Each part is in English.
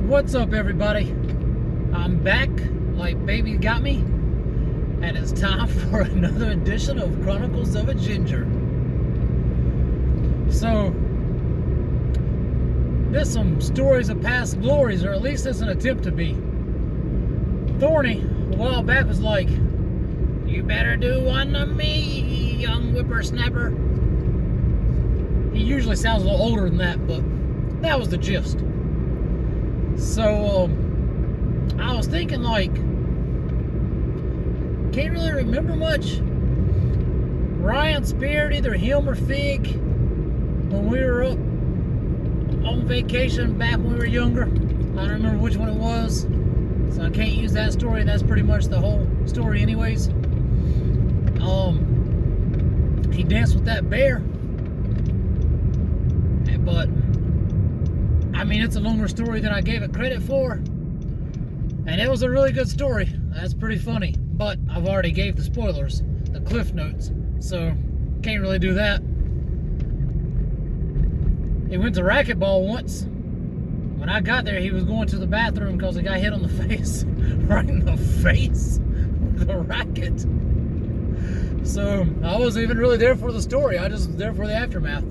What's up, everybody? I'm back like baby got me, and it's time for another edition of Chronicles of a Ginger. So, there's some stories of past glories, or at least there's an attempt to be. Thorny, a while back, was like, "You better do one of me, young whippersnapper." He usually sounds a little older than that, but that was the gist. So, I was thinking, like, can't really remember much. Ryan spared either him or Fig when we were up on vacation back when we were younger. I don't remember which one it was, so I can't use that story. That's pretty much the whole story anyways. He danced with that bear, but I mean, it's a longer story than I gave it credit for, and it was a really good story. That's pretty funny, but I've already gave the spoilers, the cliff notes, so can't really do that. He went to racquetball once. When I got there, he was going to the bathroom because he got hit on the face, right in the face with a racket. So I wasn't even really there for the story. I just was there for the aftermath.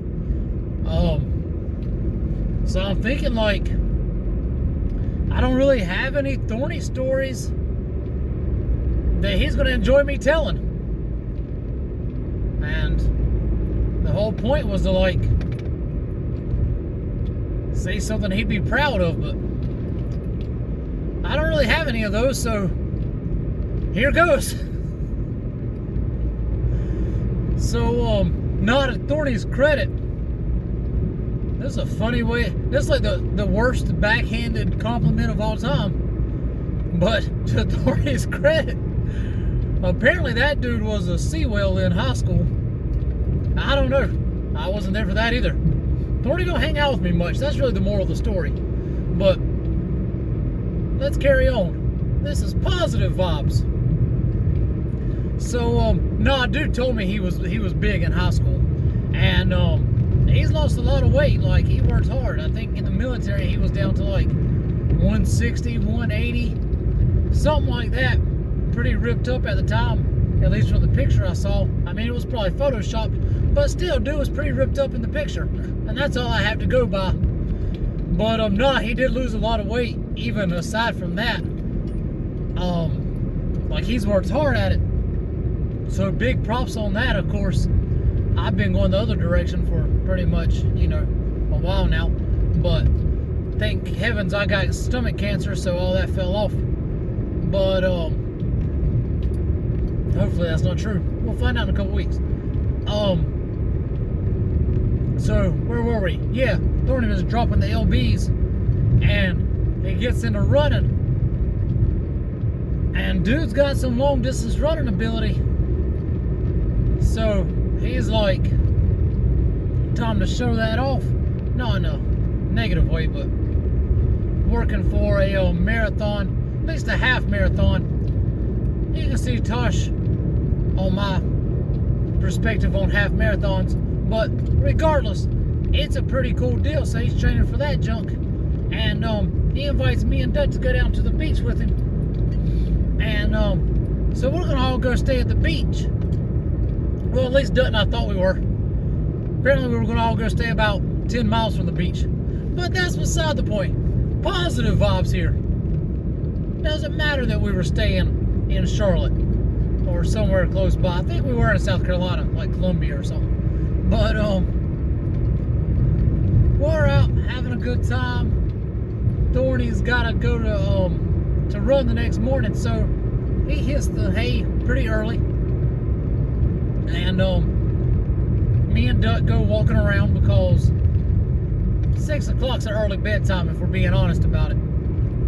So I'm thinking, like, I don't really have any Thorny stories that he's going to enjoy me telling. And the whole point was to, like, say something he'd be proud of, but I don't really have any of those, so here goes. So, not at Thorny's credit, this is a funny way. This is like the worst backhanded compliment of all time. But to Thorny's credit, apparently that dude was a sea whale in high school. I don't know. I wasn't there for that either. Thorny don't hang out with me much. That's really the moral of the story. But let's carry on. This is positive vibes. So, no, dude told me he was big in high school, and he's lost a lot of weight. Like, he works hard. I think in the military he was down to like 160, 180, something like that. Pretty ripped up at the time, at least from the picture I saw. I mean, it was probably photoshopped, but still, dude was pretty ripped up in the picture, and that's all I have to go by. But no, he did lose a lot of weight, even aside from that. Like, he's worked hard at it. So big props on that. Of course, I've been going the other direction for pretty much, a while now. But thank heavens I got stomach cancer, so all that fell off. But hopefully that's not true. We'll find out in a couple weeks. So where were we? Yeah, Thorny was dropping the LBs, and he gets into running. And dude's got some long distance running ability. So he's like, time to show that off. No, negative way, but working for a marathon, at least a half marathon. You can see Tosh on my perspective on half marathons, but regardless, it's a pretty cool deal. So he's training for that junk, and he invites me and Dut to go down to the beach with him, and so we're gonna all go stay at the beach. Well, at least Dut and I thought we were. Apparently we were going to all go stay about 10 miles from the beach. But that's beside the point. Positive vibes here. Doesn't matter that we were staying in Charlotte or somewhere close by. I think we were in South Carolina, like Columbia or something. But we're out having a good time. Thorny's got to go to run the next morning, so he hits the hay pretty early. And me and Duck go walking around because 6 o'clock's an early bedtime, if we're being honest about it.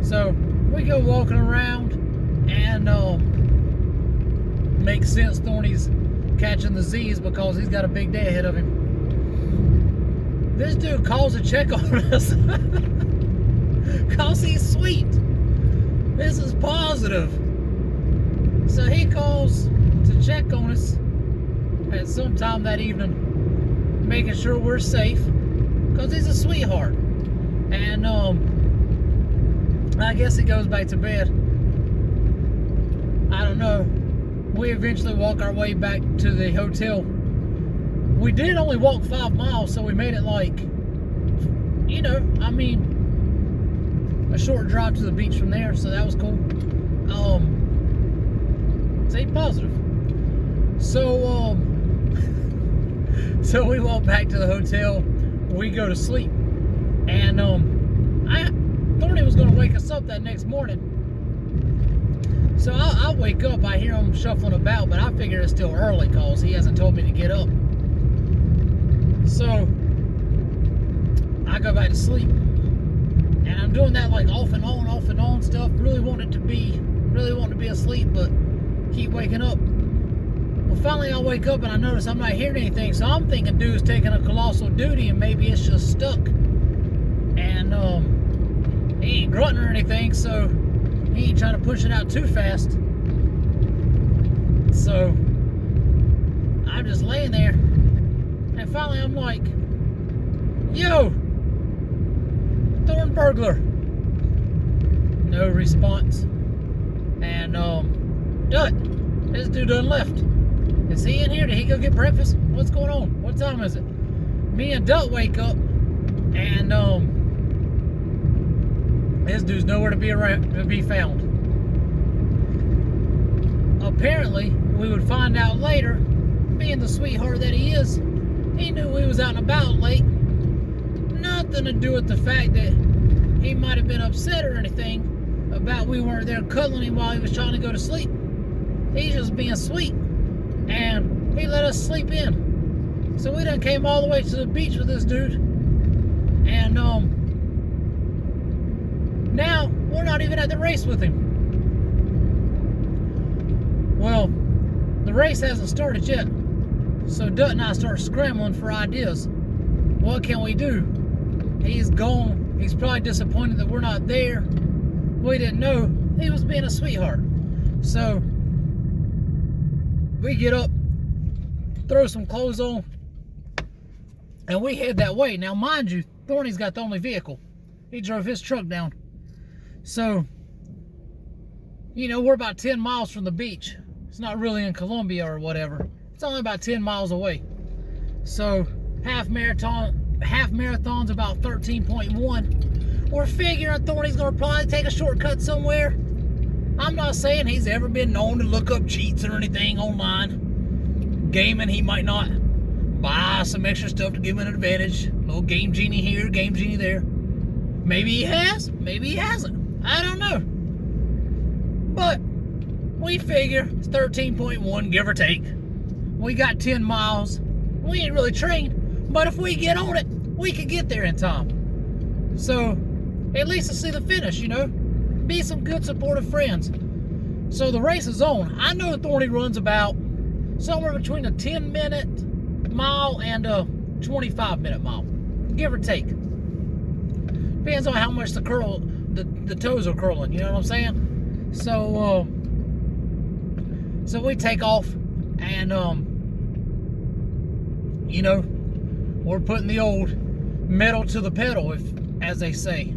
So we go walking around, and makes sense Thorny's catching the Z's because he's got a big day ahead of him. This dude calls to check on us because he's sweet. This is positive. So he calls to check on us at some time that evening, making sure we're safe, because he's a sweetheart. And I guess he goes back to bed. I don't know. We eventually walk our way back to the hotel. We did only walk 5 miles, so we made it like, you know, I mean, a short drive to the beach from there, so that was cool. Stay positive. So, so we walk back to the hotel. We go to sleep, and Thorny was going to wake us up that next morning. So I wake up, I hear him shuffling about, but I figure it's still early because he hasn't told me to get up. So I go back to sleep, and I'm doing that like off and on stuff. Really want to be asleep, but keep waking up. Well, finally I wake up and I notice I'm not hearing anything, so I'm thinking dude's taking a colossal duty and maybe it's just stuck. And he ain't grunting or anything, so he ain't trying to push it out too fast. So I'm just laying there, and finally I'm like, yo, Thorn burglar. No response. And this dude done left. Is he in here? Did he go get breakfast? What's going on? What time is it? Me and Dutt wake up, and this dude's nowhere to be found. Apparently, we would find out later, being the sweetheart that he is, he knew we was out and about late. Nothing to do with the fact that he might have been upset or anything about we weren't there cuddling him while he was trying to go to sleep. He's just being sweet, and he let us sleep in. So we done came all the way to the beach with this dude, and now we're not even at the race with him. Well, the race hasn't started yet, so Dutt and I start scrambling for ideas. What can we do? He's gone. He's probably disappointed that we're not there. We didn't know he was being a sweetheart. So we get up, throw some clothes on, and we head that way. Now, mind you, Thorny's got the only vehicle. He drove his truck down. So, you know, we're about 10 miles from the beach. It's not really in Columbia or whatever. It's only about 10 miles away. So, half marathon's about 13.1. We're figuring Thorny's gonna probably take a shortcut somewhere. I'm not saying he's ever been known to look up cheats or anything online. Gaming, he might not buy some extra stuff to give him an advantage. A little game genie here, game genie there. Maybe he has, maybe he hasn't. I don't know. But we figure it's 13.1, give or take. We got 10 miles. We ain't really trained, but if we get on it, we could get there in time. So, at least to see the finish, you know? Be some good supportive friends. So the race is on. I know Thorny runs about somewhere between a 10-minute mile and a 25-minute mile, give or take. Depends on how much the toes are curling, you know what I'm saying? So, so we take off, and you know, we're putting the old metal to the pedal, as they say.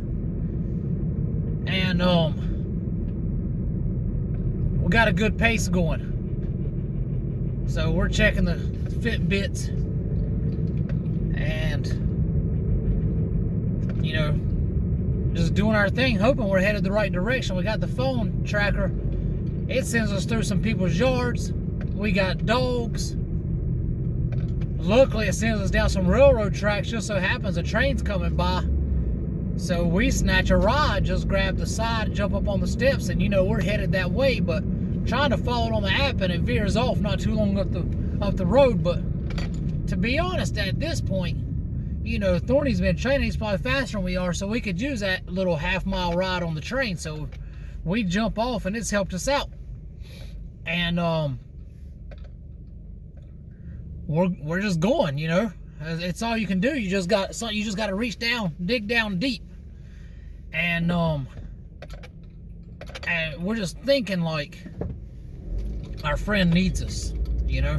And we got a good pace going. So we're checking the Fitbits, and you know, just doing our thing, hoping we're headed the right direction. We got the phone tracker. It sends us through some people's yards. We got dogs. Luckily, it sends us down some railroad tracks. Just so happens a train's coming by. So we snatch a ride, just grab the side, jump up on the steps, and you know, we're headed that way, but trying to follow it on the app, and it veers off not too long up the road. But to be honest, at this point, you know, Thorny's been training, he's probably faster than we are, so we could use that little half-mile ride on the train. So we jump off, and it's helped us out. And we're just going, you know. It's all you can do. You just got to reach down, dig down deep. And we're just thinking like our friend needs us, you know,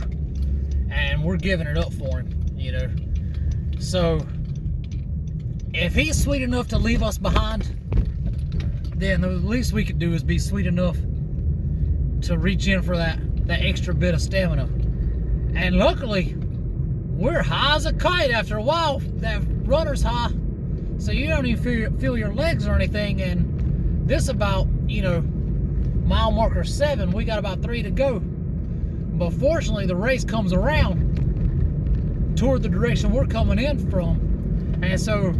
and we're giving it up for him, you know. So if he's sweet enough to leave us behind, then the least we could do is be sweet enough to reach in for that extra bit of stamina. And luckily, we're high as a kite after a while. That runner's high, so you don't even feel your legs or anything. And this about, mile marker 7, we got about 3 to go. But fortunately, the race comes around toward the direction we're coming in from, and so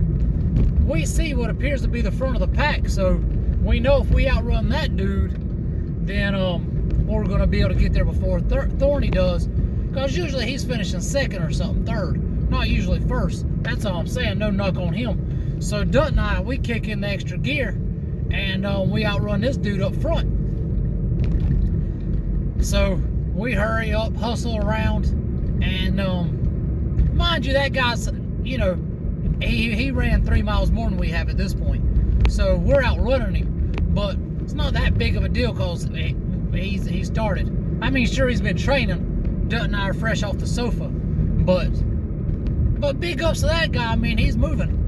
we see what appears to be the front of the pack. So we know if we outrun that dude, then we're going to be able to get there before Thorny does, because usually he's finishing second or something, third, not usually first. That's all I'm saying, no knock on him. So Dut and I, we kick in the extra gear, and we outrun this dude up front. So we hurry up, hustle around, and mind you, that guy's, he ran 3 miles more than we have at this point. So we're outrunning him, but it's not that big of a deal because he started. I mean, sure, he's been training. Dut and I are fresh off the sofa, but big ups to that guy. I mean, he's moving,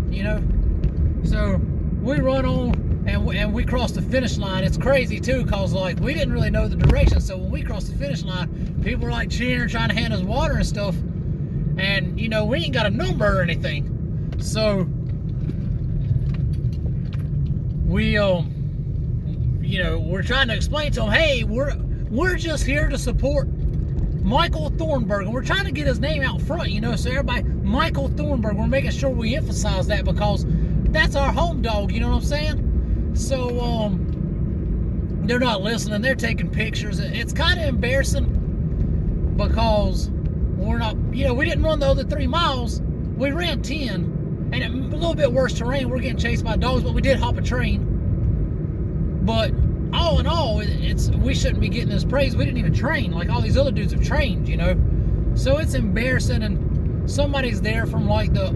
So we run on, and we cross the finish line. It's crazy too, cause like we didn't really know the direction. So when we crossed the finish line, people were like cheering, trying to hand us water and stuff. And we ain't got a number or anything. So we we're trying to explain to him, hey, we're just here to support Michael Thornburg, and we're trying to get his name out front, so everybody, Michael Thornburg, we're making sure we emphasize that because that's our home dog, you know what I'm saying? So they're not listening, they're taking pictures. It's kind of embarrassing because we're not, we didn't run the other 3 miles, we ran 10, and a little bit worse terrain. We're getting chased by dogs, but we did hop a train. But all in all, we shouldn't be getting this praise. We didn't even train like all these other dudes have trained, So it's embarrassing, and somebody's there from like the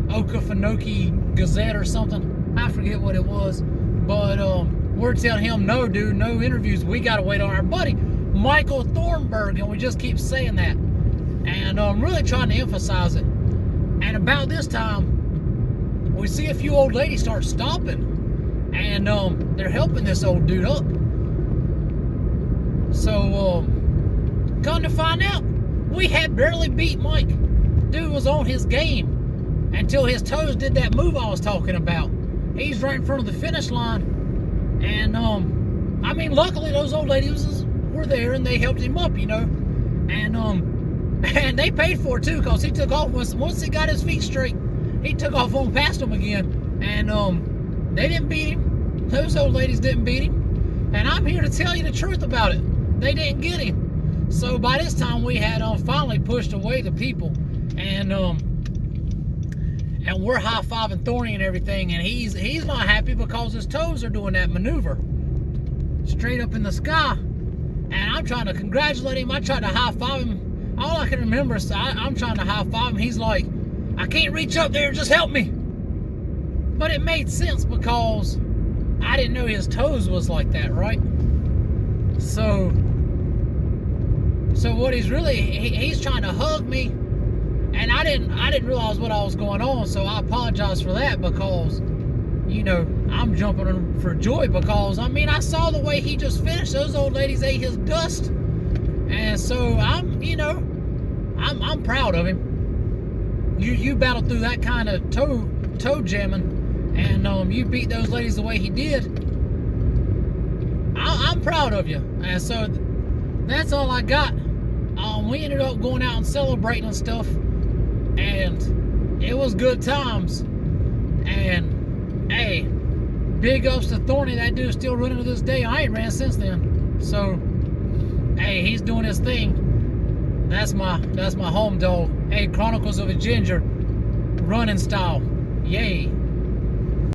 Okefenokee Gazette or something. I forget what it was, but we're telling him, no, dude, no interviews. We got to wait on our buddy Michael Thornburg, and we just keep saying that, and I'm really trying to emphasize it. And about this time, we see a few old ladies start stopping, and they're helping this old dude up. So come to find out, we had barely beat Mike. Dude was on his game until his toes did that move I was talking about. He's right in front of the finish line, and I mean, luckily those old ladies were there and they helped him up, and they paid for it too, because he took off once he got his feet straight. He took off on past them again, and they didn't beat him. Those old ladies didn't beat him, and I'm here to tell you the truth about it. They didn't get him. So by this time we had finally pushed away the people, and we're high-fiving Thorny and everything, and he's not happy because his toes are doing that maneuver straight up in the sky, and I'm trying to congratulate him. I tried to high-five him. All I can remember is I'm trying to high-five him. He's like, I can't reach up there, just help me. But it made sense because I didn't know his toes was like that, right? So what he's really, he's trying to hug me, and I didn't realize what all was going on, so I apologize for that, because I'm jumping for joy, because I mean, I saw the way he just finished. Those old ladies ate his dust, and so I'm proud of him. You battled through that kind of toe jamming, and you beat those ladies the way he did. I'm proud of you. And so that's all I got. We ended up going out and celebrating and stuff, and it was good times. And hey, big ups to Thorny. That dude's still running to this day. I ain't ran since then. So hey, he's doing his thing. That's my home dog. Hey, Chronicles of a Ginger, running style. Yay.